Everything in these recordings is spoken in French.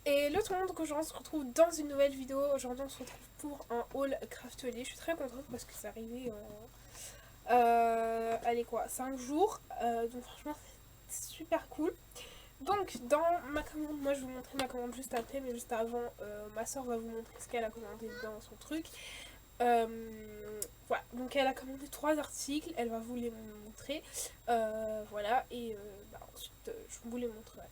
Et le tout le monde, donc aujourd'hui on se retrouve dans une nouvelle vidéo. Aujourd'hui on se retrouve pour un haul Craftelier. Je suis très contente parce que c'est arrivé en... allez quoi, 5 jours. Donc franchement c'est super cool. Donc dans ma commande, moi je vais vous montrer ma commande juste après. Mais juste avant, ma soeur va vous montrer ce qu'elle a commandé dans son truc. Euh, voilà, donc elle a commandé 3 articles. Elle va vous les montrer. Voilà, et ensuite je vous les montrerai.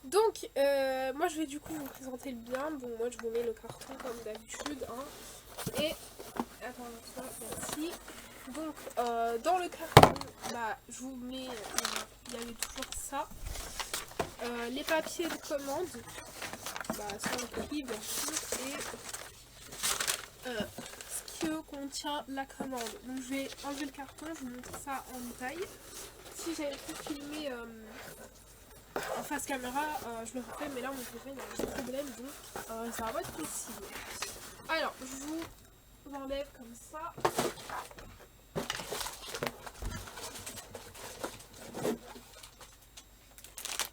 Donc, moi je vais du coup vous présenter le bien. Bon, moi je vous mets le carton comme d'habitude. Hein. Et, attends, ça, merci. Donc, dans le carton, je vous mets, il y avait toujours ça. Les papiers de commande, sont écrits bien sûr. Et ce que contient la commande. Donc, je vais enlever le carton, je vous montre ça en détail. Si j'avais pu filmer en face caméra, je le refais, mais là mon téléphone a un problème, donc ça va pas être possible. Alors, je vous enlève comme ça.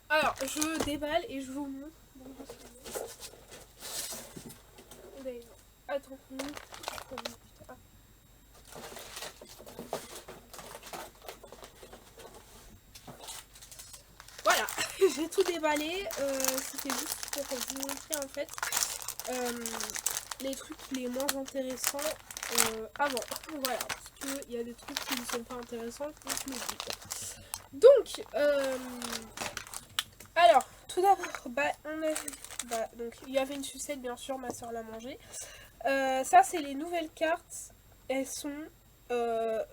Alors, je déballe et je vous montre. Attends, voilà, j'ai tout déballé. C'était juste pour vous montrer en fait les trucs les moins intéressants avant. Voilà, parce qu'il y a des trucs qui ne sont pas intéressants, donc je le dis. Donc, alors, tout d'abord, donc il y avait une sucette, bien sûr, ma soeur l'a mangé. Ça, c'est les nouvelles cartes. Elles sont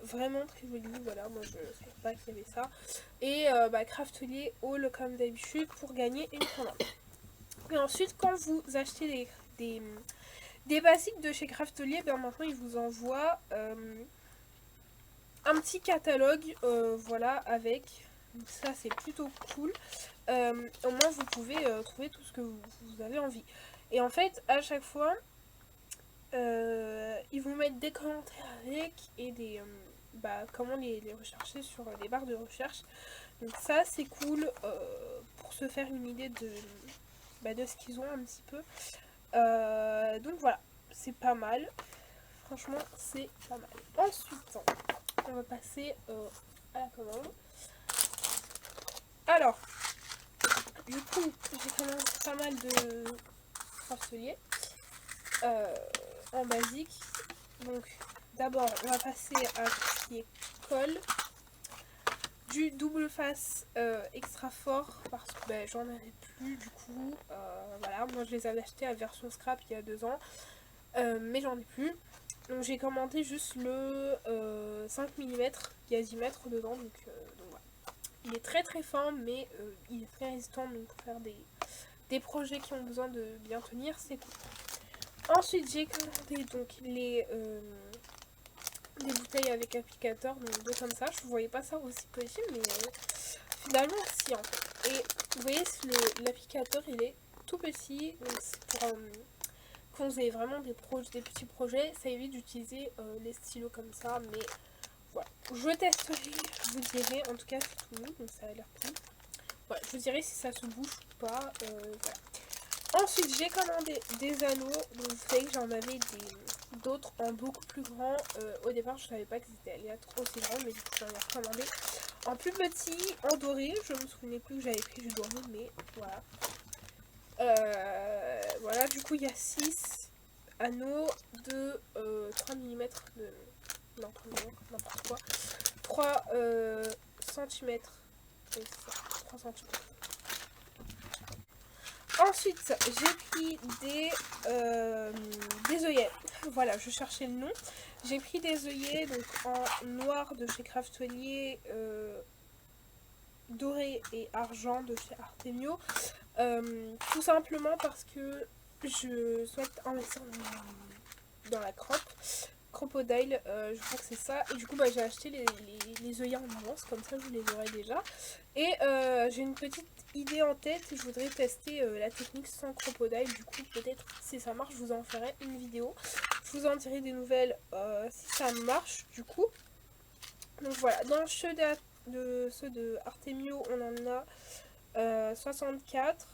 vraiment très jolies. Voilà, moi je savais pas qu'il y avait ça. Et Craftelier haul comme d'habitude pour gagner une commande. Et ensuite, quand vous achetez des basiques de chez Craftelier, maintenant ils vous envoient un petit catalogue, voilà, avec. Donc ça c'est plutôt cool. Au moins vous pouvez trouver tout ce que vous avez envie. Et en fait, à chaque fois, ils vous mettent des commentaires avec et des comment les rechercher sur les barres de recherche. Donc ça c'est cool pour se faire une idée de ce qu'ils ont un petit peu. Donc voilà, c'est pas mal. Franchement, c'est pas mal. Ensuite, on va passer à la commande. Alors, du coup, j'ai commandé pas mal de Craftelier en basique. Donc, d'abord, on va passer à ce qui est colle. Du double face extra fort parce que j'en avais plus du coup. Voilà, moi je les avais achetés à version scrap il y a 2 ans. Mais j'en ai plus. Donc j'ai commandé juste le 5 mm gazimètre dedans. Donc voilà. Il est très très fin, mais il est très résistant. Donc pour faire des projets qui ont besoin de bien tenir, c'est cool. Ensuite j'ai commandé donc des bouteilles avec applicateur, donc deux comme ça. Je ne voyais pas ça aussi possible, mais finalement si. En fait. Et vous voyez, l'applicateur il est tout petit. Donc c'est pour quand vous avez vraiment des petits projets, ça évite d'utiliser les stylos comme ça. Mais voilà, je testerai, je vous dirai. En tout cas c'est tout mou, donc ça a l'air cool. Voilà, je vous dirai si ça se bouge ou pas. Voilà. Ensuite, j'ai commandé des anneaux. Donc, vous savez que j'en avais d'autres en beaucoup plus grand. Au départ, je savais pas que c'était allé être aussi grand, mais du coup, j'en ai recommandé en plus petit, en doré. Je me souvenais plus que j'avais pris du doré, mais voilà. Voilà, du coup, il y a 6 anneaux de 3 mm de. Non, 3 mm, n'importe quoi. 3 cm. 3 cm. Ensuite, j'ai pris des œillets. Voilà, je cherchais le nom. J'ai pris des œillets donc en noir de chez Craftelier, doré et argent de chez Artemio. Tout simplement parce que je souhaite investir dans la Crocodile, je crois que c'est ça. Et du coup, bah, j'ai acheté les œillets en avance, comme ça je les aurai déjà. Et j'ai une petite idée en tête, je voudrais tester la technique sans Crocodile. Du coup, peut-être si ça marche, je vous en ferai une vidéo. Je vous en dirai des nouvelles si ça marche, du coup. Donc voilà, dans ceux de Artemio, on en a 64.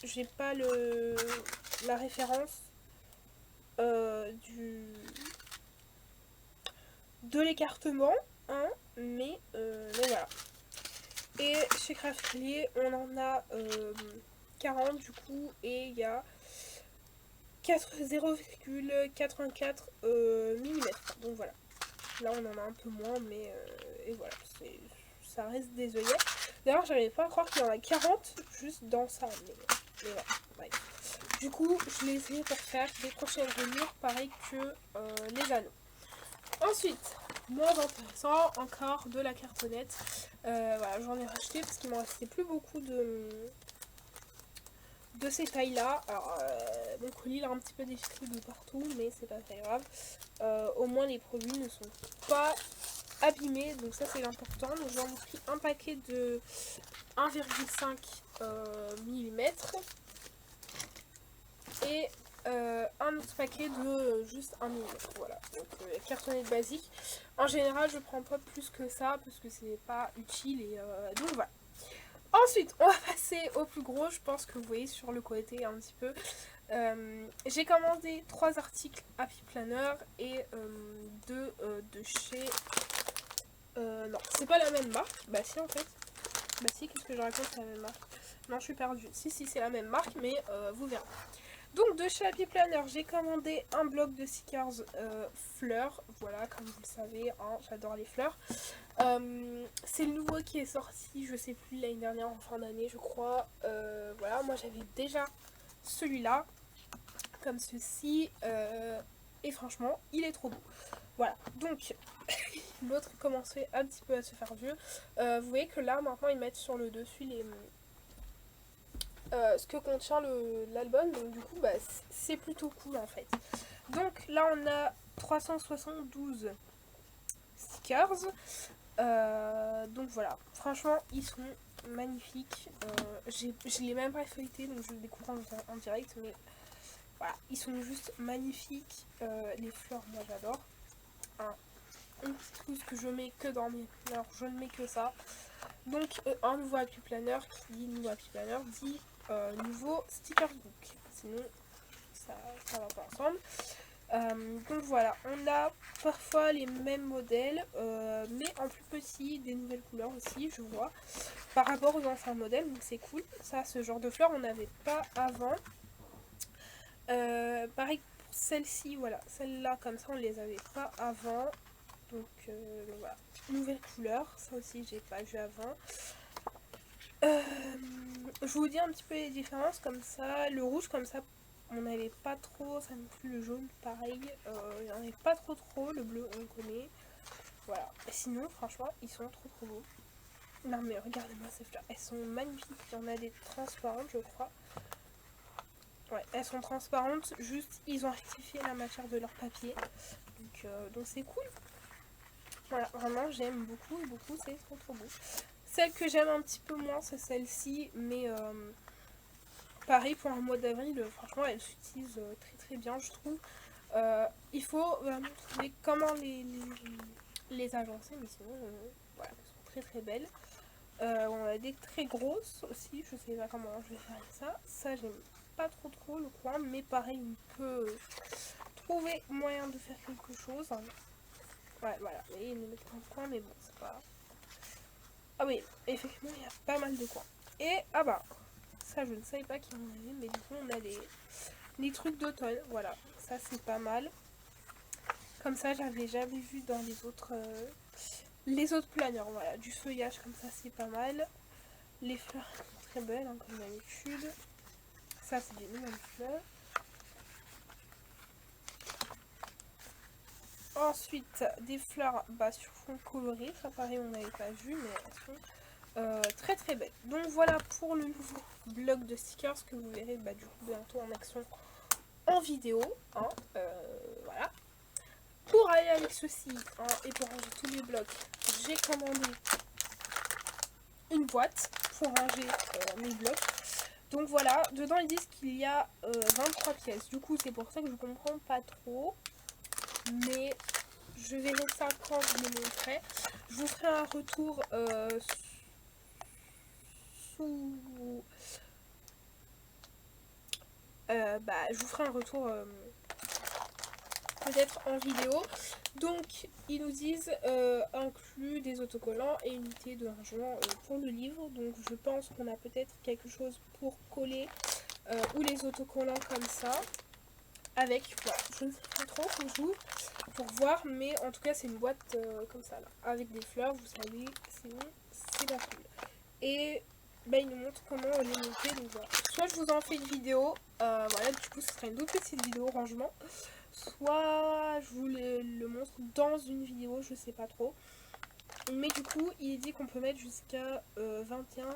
J'ai pas la référence de l'écartement, hein, mais voilà. Et chez Craftelier, on en a 40 du coup, et il y a 0,84 mm. Donc voilà. Là, on en a un peu moins, mais et voilà, ça reste des œillets. D'ailleurs, j'arrive pas à croire qu'il y en a 40 juste dans ça. Mais voilà, ouais. Du coup, je l'ai essayé pour faire des prochaines reliures, pareil que les anneaux. Ensuite, moins intéressant, encore de la cartonnette. Voilà, j'en ai racheté parce qu'il m'en restait plus beaucoup de ces tailles-là. Alors, mon colis a un petit peu défilé de partout, mais c'est pas très grave. Au moins, les produits ne sont pas abîmés, donc ça c'est l'important. Donc j'en ai pris un paquet de 1,5 mm et un autre paquet de juste 1 mm. Voilà, donc cartonnette basique. En général, je prends pas plus que ça parce que c'est pas utile et donc voilà. Ensuite, on va passer au plus gros. Je pense que vous voyez sur le côté un petit peu. J'ai commandé 3 articles Happy Planner et 2 de chez... non, c'est pas la même marque. Bah si en fait. Bah si, qu'est-ce que je raconte, c'est la même marque. Non, je suis perdue. Si, c'est la même marque, mais vous verrez. Donc de chez Happy Planner, j'ai commandé un bloc de stickers fleurs. Voilà, comme vous le savez, hein, j'adore les fleurs. C'est le nouveau qui est sorti, je sais plus, l'année dernière en fin d'année, je crois. Voilà, moi j'avais déjà celui-là, comme ceci. Et franchement, il est trop beau. Voilà, donc l'autre commençait un petit peu à se faire vieux. Vous voyez que là, maintenant, ils mettent sur le dessus ce que contient l'album, donc du coup, bah, c'est plutôt cool en fait. Donc là, on a 372 stickers. Donc voilà, franchement, ils sont magnifiques. Je l'ai même pas feuilleté, donc je le découvre en direct, mais voilà, ils sont juste magnifiques. Les fleurs, moi j'adore. Une petite housse que je mets que dans mes fleurs, je ne mets que ça. Donc un nouveau Happy Planner, qui dit nouveau Happy Planner dit nouveau sticker book. Sinon ça va pas ensemble. Donc voilà, on a parfois les mêmes modèles, mais en plus petit, des nouvelles couleurs aussi, je vois, par rapport aux anciens modèles, donc c'est cool. Ça, ce genre de fleurs, on n'avait pas avant. Pareil pour celle-ci, voilà, celle-là, comme ça, on les avait pas avant. Donc voilà, nouvelle couleur, ça aussi, j'ai pas vu avant. Je vous dis un petit peu les différences, comme ça, le rouge, comme ça, on n'avait pas trop, ça non plus. Le jaune pareil, il n'y en avait pas trop, le bleu on connaît, voilà. Et sinon franchement ils sont trop beaux. Non mais regardez-moi ces fleurs, elles sont magnifiques. Il y en a des transparentes je crois. Ouais, elles sont transparentes, juste ils ont rectifié la matière de leur papier, donc c'est cool. Voilà, vraiment j'aime beaucoup, c'est trop beau. Celle que j'aime un petit peu moins c'est celle-ci, mais pareil pour un mois d'avril, franchement elle s'utilise très bien je trouve. Il faut vraiment trouver comment les agencer, mais sinon voilà, elles sont très belles. On a des très grosses aussi, je sais pas comment je vais faire ça. Ça j'aime pas trop le coin, mais pareil on peut trouver moyen de faire quelque chose. Ouais voilà, et ils les mettent dans le coin, mais bon c'est pas... Ah oui, effectivement il y a pas mal de coins. Et ah bah ça je ne savais pas qu'il y en avait, mais du coup on a les trucs d'automne, voilà, ça c'est pas mal. Comme ça j'avais jamais vu dans les autres planeurs, voilà, du feuillage comme ça c'est pas mal. Les fleurs sont très belles hein, comme d'habitude. ça c'est des nouvelles fleurs. Ensuite, des fleurs sur fond coloré. Ça pareil, on n'avait pas vu, mais elles sont très très belles. Donc voilà pour le nouveau bloc de stickers que vous verrez du coup bientôt en action en vidéo. Hein, voilà. Pour aller avec ceci et pour ranger tous les blocs, j'ai commandé une boîte pour ranger mes blocs. Donc voilà, dedans ils disent qu'il y a 23 pièces. Du coup c'est pour ça que je comprends pas trop. Mais je verrai ça quand je le montrerai. Je vous ferai un retour je vous ferai un retour peut-être en vidéo. Donc ils nous disent inclus des autocollants et unité de rangement pour le livre. Donc je pense qu'on a peut-être quelque chose pour coller ou les autocollants comme ça. Avec, voilà, je ne sais pas trop, faut que j'ouvre pour voir, mais en tout cas c'est une boîte comme ça là, avec des fleurs, vous savez, c'est pas cool. Et il nous montre comment les monter, donc voilà. Soit je vous en fais une vidéo, voilà, du coup ce sera une toute petite vidéo rangement, soit je vous le montre dans une vidéo, je sais pas trop. Mais du coup il dit qu'on peut mettre jusqu'à 21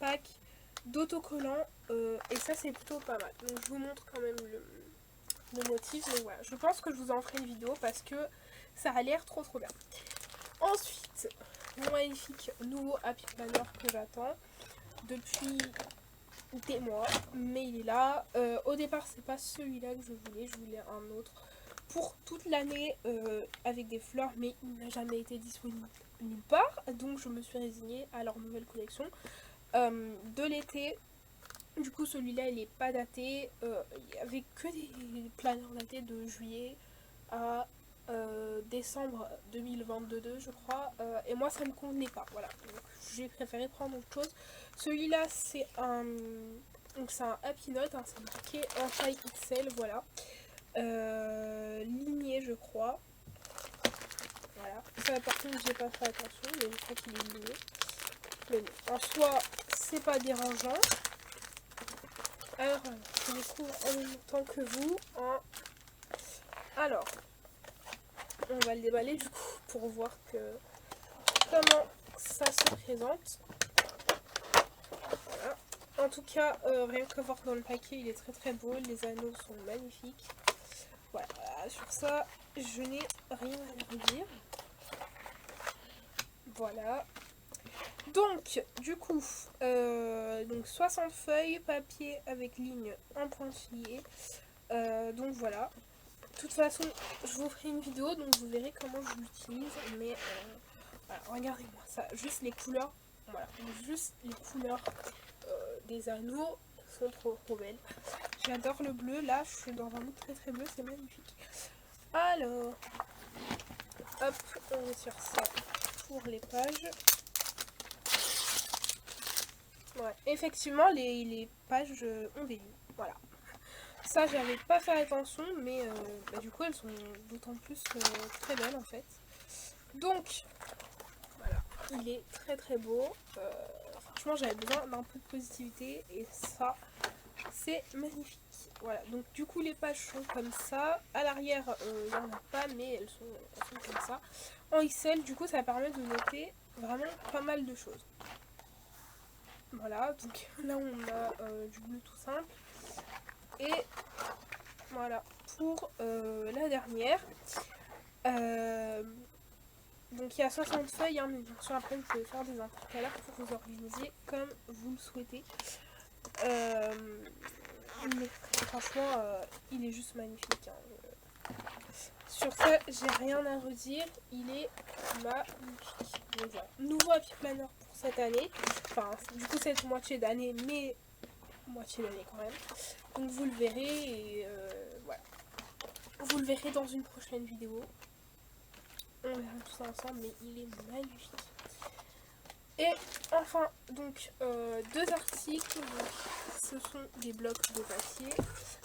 packs d'autocollants, et ça c'est plutôt pas mal. Donc je vous montre quand même le motif, mais voilà, je pense que je vous en ferai une vidéo parce que ça a l'air trop bien. Ensuite, mon magnifique nouveau Happy Planner que j'attends depuis des mois, mais il est là. Au départ c'est pas celui-là que je voulais un autre pour toute l'année avec des fleurs, mais il n'a jamais été disponible nulle part, donc je me suis résignée à leur nouvelle collection de l'été. Du coup celui-là il est pas daté, il n'y avait que des planeurs datés de juillet à décembre 2022 je crois, et moi ça me convenait pas, voilà, donc j'ai préféré prendre autre chose. Celui-là c'est un Happy Note, c'est indiqué en taille XL, voilà, ligné je crois, voilà, ça par contre j'ai pas fait attention, mais je crois qu'il est ligné, mais bon, en soi c'est pas dérangeant. Alors, je découvre en même temps que vous. Alors, on va le déballer du coup pour voir comment ça se présente. Voilà. En tout cas, rien que voir dans le paquet, il est très beau. Les anneaux sont magnifiques. Voilà, sur ça, je n'ai rien à redire. Voilà. Donc, du coup, 60 feuilles, papier avec ligne en pointillé. Donc voilà. De toute façon, je vous ferai une vidéo, donc vous verrez comment je l'utilise. Mais voilà, regardez-moi ça. Juste les couleurs. Voilà, juste les couleurs des anneaux sont trop belles. J'adore le bleu. Là, je suis dans un mood très bleu. C'est magnifique. Alors, hop, on retire ça pour les pages. Ouais, effectivement, les pages ont des lignes. Voilà. Ça, j'avais pas fait attention, mais du coup, elles sont d'autant plus très belles en fait. Donc, voilà, il est très beau. Franchement, j'avais besoin d'un peu de positivité et ça, c'est magnifique. Voilà, donc du coup, les pages sont comme ça. À l'arrière, il n'y en a pas, mais elles sont comme ça. En XL, du coup, ça permet de noter vraiment pas mal de choses. Voilà, donc là, on a du bleu tout simple. Et voilà pour la dernière. Donc il y a 60 feuilles, hein, mais bien sûr après vous pouvez faire des intercalaires pour vous organiser comme vous le souhaitez. Mais franchement il est juste magnifique. Hein. Sur ça j'ai rien à redire, il est magnifique. Donc voilà, nouveau Happy Planner pour cette année. Enfin du coup cette moitié d'année, mais moitié d'année quand même. Donc vous le verrez et voilà. Vous le verrez dans une prochaine vidéo. On verra tout ça ensemble, mais il est magnifique. Et enfin, donc, deux articles. Donc, ce sont des blocs de papier.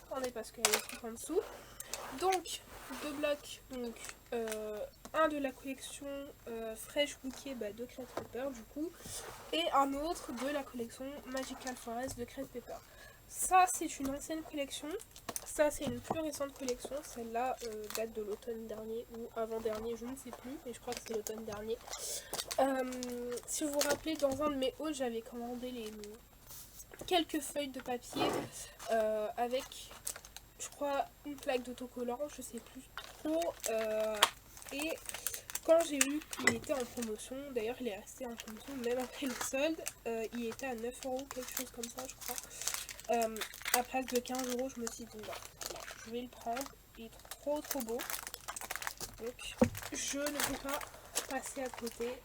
Attendez, parce qu'il y a des trucs en dessous. Donc, deux blocs. Donc, un de la collection Fresh Bouquet de Crate Paper, du coup. Et un autre de la collection Magical Forest de Crate Paper. ça c'est une ancienne collection. Ça c'est une plus récente collection. Celle-là date de l'automne dernier ou avant-dernier, je ne sais plus, mais je crois que c'est l'automne dernier. Si vous vous rappelez, dans un de mes hauls, j'avais commandé quelques feuilles de papier avec, je crois, une plaque d'autocollant, je sais plus trop. Et quand j'ai vu qu'il était en promotion, d'ailleurs il est resté en promotion même après le solde, il était à 9 €, quelque chose comme ça je crois. À place de 15 €, je me suis dit non, je vais le prendre, il est trop beau. Donc je ne peux pas passer à côté.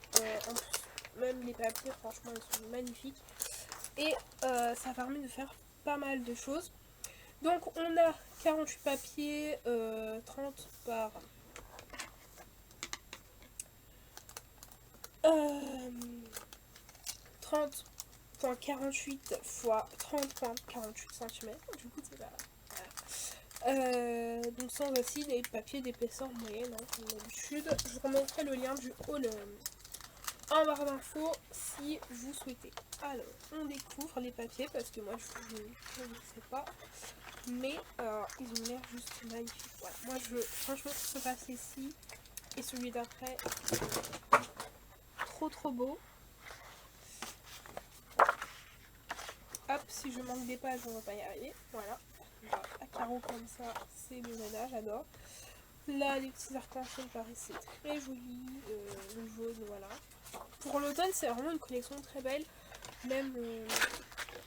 En plus, même les papiers, franchement ils sont magnifiques. Et ça permet de faire pas mal de choses. Donc on a 48 papiers, 30 par 30,48 fois 30,48 cm. Du coup c'est là. Donc sans aussi des papiers d'épaisseur moyenne, hein, comme d'habitude. Je vous remettrai le lien du haul en barre d'infos si vous souhaitez. Alors on découvre les papiers parce que moi je ne sais pas. Mais ils ont l'air juste magnifiques. Voilà. Moi franchement ce papier-ci et celui d'après, trop beau. Hop, si je manque des pages, on va pas y arriver. Voilà. À carreaux comme ça, c'est Luna, j'adore. Là, les petits arcs-en-ciel paraissaient très jolis. Le jaune, voilà. Pour l'automne, c'est vraiment une collection très belle. Même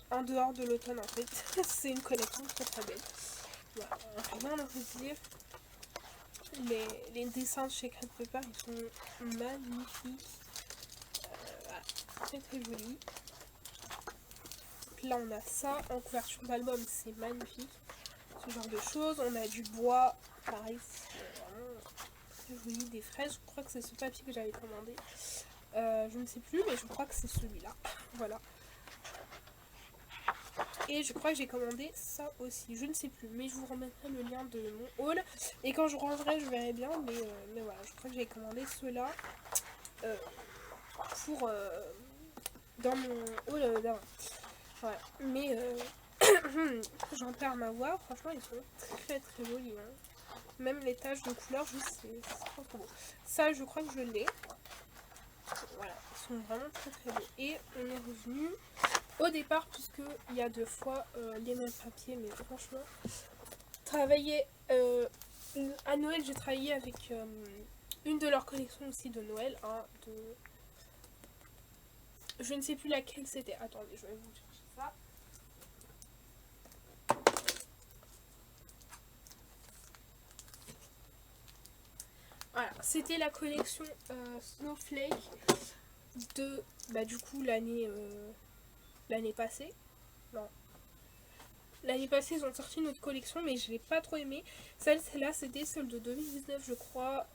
en dehors de l'automne, en fait. C'est une collection très belle. Voilà, rien à vous dire. Les dessins de chez Crêpe Pepper, ils sont magnifiques. Voilà, très jolis. Là on a ça en couverture d'album, c'est magnifique, ce genre de choses. On a du bois, pareil, c'est vraiment très joli, des fraises. Je crois que c'est ce papier que j'avais commandé, je ne sais plus, mais je crois que c'est celui-là. Voilà. Et je crois que j'ai commandé ça aussi, je ne sais plus, mais je vous remettrai le lien de mon haul. Et quand je rangerai, je verrai bien, mais voilà, je crois que j'ai commandé ceux-là pour dans mon haul d'avant. Voilà, mais j'en perds ma voix, franchement ils sont très jolis. Hein. Même les taches de couleur, juste c'est trop beau. Ça je crois que je l'ai. Voilà, ils sont vraiment très beaux. Et on est revenu au départ, puisque il y a 2 fois les mêmes papiers, mais franchement, travailler à Noël, j'ai travaillé avec une de leurs collections aussi de Noël. Hein, je ne sais plus laquelle c'était. Attendez, je vais vous chercher ça. Voilà, c'était la collection Snowflake de du coup l'année passée. Non. L'année passée ils ont sorti une autre collection mais je l'ai pas trop aimée. Celle-là c'était celle de 2019 je crois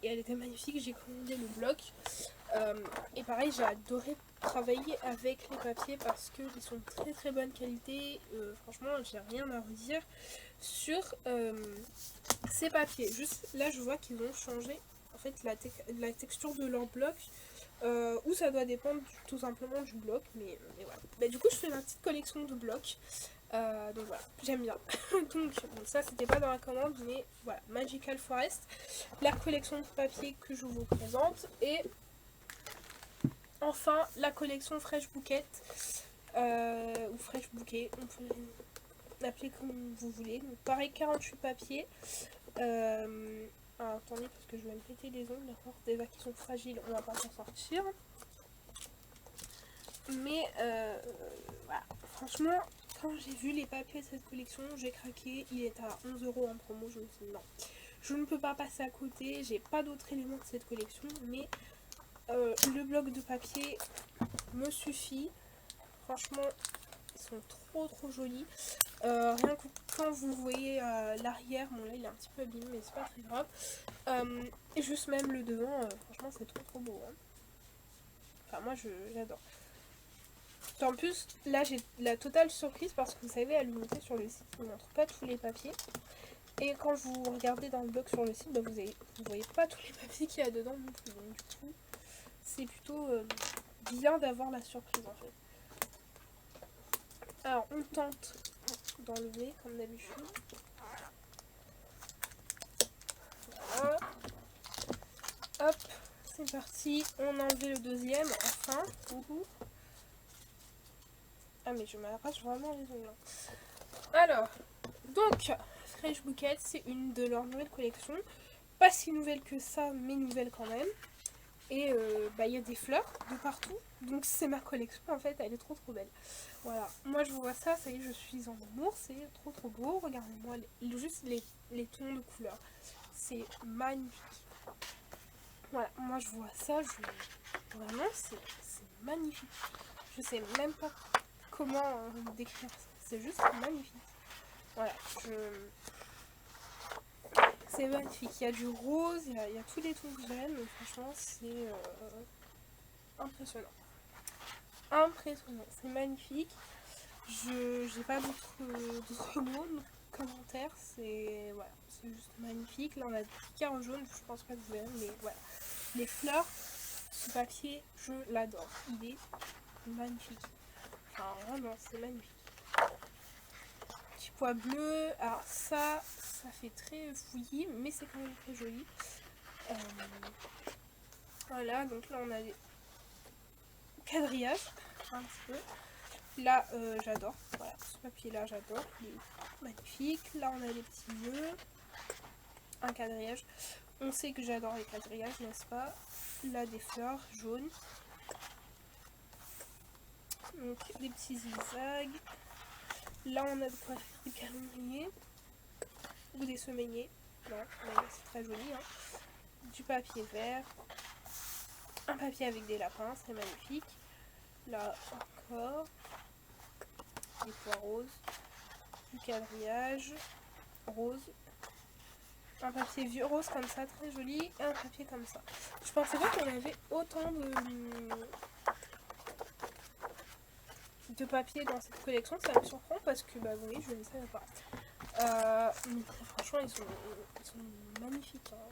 et elle était magnifique, j'ai commandé le bloc. Et pareil j'ai adoré travailler avec les papiers parce qu'ils sont de très bonne qualité. Franchement j'ai rien à redire sur ces papiers. Juste là je vois qu'ils ont changé en fait la texture de leur bloc. Ou ça doit dépendre tout simplement du bloc, mais voilà. Du coup je fais ma petite collection de blocs. Donc voilà, j'aime bien. Donc bon, ça c'était pas dans la commande, mais voilà, Magical Forest, la collection de papier que je vous présente. Et enfin la collection Fresh Bouquet, ou Fresh Bouquet, on peut l'appeler comme vous voulez. Donc pareil, 48 papiers. Alors, attendez parce que je vais me péter les ongles, d'accord. Déjà qu'ils sont fragiles, on va pas s'en sortir. Mais voilà, franchement, quand j'ai vu les papiers de cette collection, j'ai craqué. Il est à 11 € en promo. Je me suis dit non, je ne peux pas passer à côté. J'ai pas d'autres éléments de cette collection, mais le bloc de papier me suffit. Franchement, ils sont trop jolis. Rien que quand vous voyez l'arrière, bon là il est un petit peu abîmé, mais c'est pas très grave. Et juste même le devant, franchement c'est trop beau. Hein. Enfin moi j'adore. En plus, là j'ai la totale surprise parce que vous savez, à l'unité sur le site, ils ne montrent pas tous les papiers. Et quand vous regardez dans le blog sur le site, vous voyez pas tous les papiers qu'il y a dedans non plus. Donc du coup, c'est plutôt bien d'avoir la surprise en fait. Alors on tente d'enlever comme d'habitude. Voilà. Hop, c'est parti. On a enlevé le deuxième, enfin. Ah mais je m'arrache vraiment les ongles. Alors, donc, Fresh Bouquet, c'est une de leurs nouvelles collections. Pas si nouvelle que ça, mais nouvelle quand même. Et il y a des fleurs de partout. Donc c'est ma collection en fait, elle est trop belle. Voilà, moi je vois ça, ça y est, je suis en amour, c'est trop beau. Regardez-moi juste les tons de couleurs. C'est magnifique. Voilà, moi je vois ça, vraiment c'est magnifique. Je sais même pas comment décrire ça, c'est juste magnifique. Voilà, c'est magnifique. Il y a du rose, il y a tous les tons que j'aime, mais franchement c'est impressionnant. Impressionnant, c'est magnifique. Je n'ai pas d'autres mots, de commentaires, c'est voilà, c'est juste magnifique. Là on a des carreaux jaunes, je pense pas que vous verrez, mais voilà. Les fleurs, ce papier, je l'adore. Il est magnifique. Enfin vraiment, c'est magnifique. Petit pois bleu, alors ça fait très fouillis, mais c'est quand même très joli. Voilà, donc là on a des quadrillages, un petit peu. Là, j'adore. Voilà, ce papier-là, j'adore. Il est magnifique. Là, on a des petits nœuds. Un quadrillage. On sait que j'adore les quadrillages, n'est-ce pas? Là, des fleurs jaunes. Donc, des petits zigzags. Là, on a de quoi faire des calendriers. Ou des semainiers. Non, mais c'est très joli. Hein. Du papier vert. Un papier avec des lapins, c'est magnifique. Là, encore. Des pois roses. Du quadrillage rose, un papier vieux rose comme ça, très joli, et un papier comme ça. Je pensais pas qu'on avait autant de papier dans cette collection, ça me surprend parce que bah oui, je ne savais pas. Mais très franchement, ils sont magnifiques. Hein.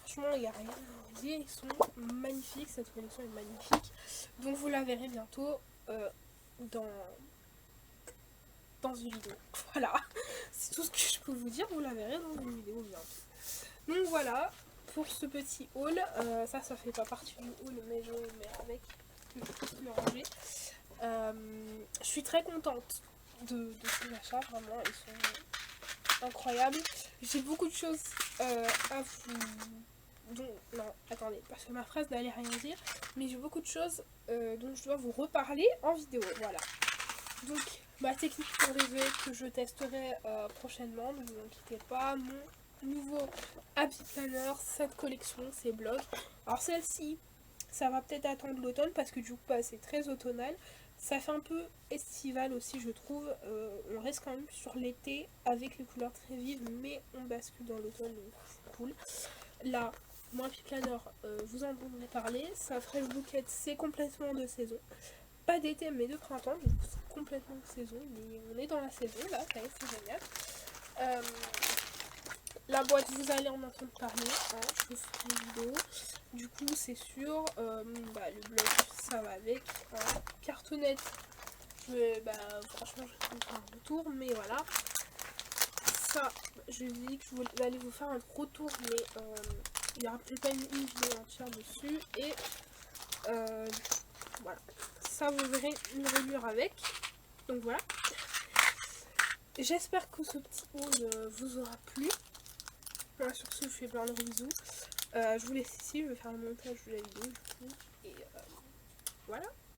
Franchement, il n'y a rien à dire, ils sont magnifiques, cette collection est magnifique. Donc vous la verrez bientôt dans une vidéo. Voilà, c'est tout ce que je peux vous dire, vous la verrez dans une vidéo bientôt. Donc voilà, pour ce petit haul, ça fait pas partie du haul, mais je le mets avec, que je puisse le ranger. Je suis très contente de ces achats, vraiment, ils sont incroyables. J'ai beaucoup de choses à vous... non, attendez, parce que ma phrase n'allait rien dire, mais j'ai beaucoup de choses dont je dois vous reparler en vidéo, voilà. Donc, ma technique pour rêver que je testerai prochainement, ne vous inquiétez pas, mon nouveau Happy Planner, cette collection, ces blocs. Alors celle-ci, ça va peut-être attendre l'automne parce que du coup bah, c'est très automnal. Ça fait un peu estival aussi je trouve, on reste quand même sur l'été avec les couleurs très vives mais on bascule dans l'automne donc c'est cool. Là, mon Happy Planner, vous en entendrez parler, ça Fresh Bouquet c'est complètement de saison. Pas d'été mais de printemps, donc c'est complètement de saison, mais on est dans la saison là, ça y est, c'est génial. La boîte, vous allez en entendre parler, hein, je vous ferai une vidéo. Du coup, c'est sûr, le bloc, ça va avec. Hein. Cartonnette, franchement, je vais faire un retour, mais voilà. Ça, je dis que je vais aller vous faire un retour, mais il n'y aura peut-être pas une vidéo entière dessus. Et voilà. Ça, vous verrez une reliure avec. Donc voilà. J'espère que ce petit haul vous aura plu. Voilà, sur ce, je vous fais plein de gros bisous. Je vous laisse ici, je vais faire le montage de la vidéo du coup. Et voilà.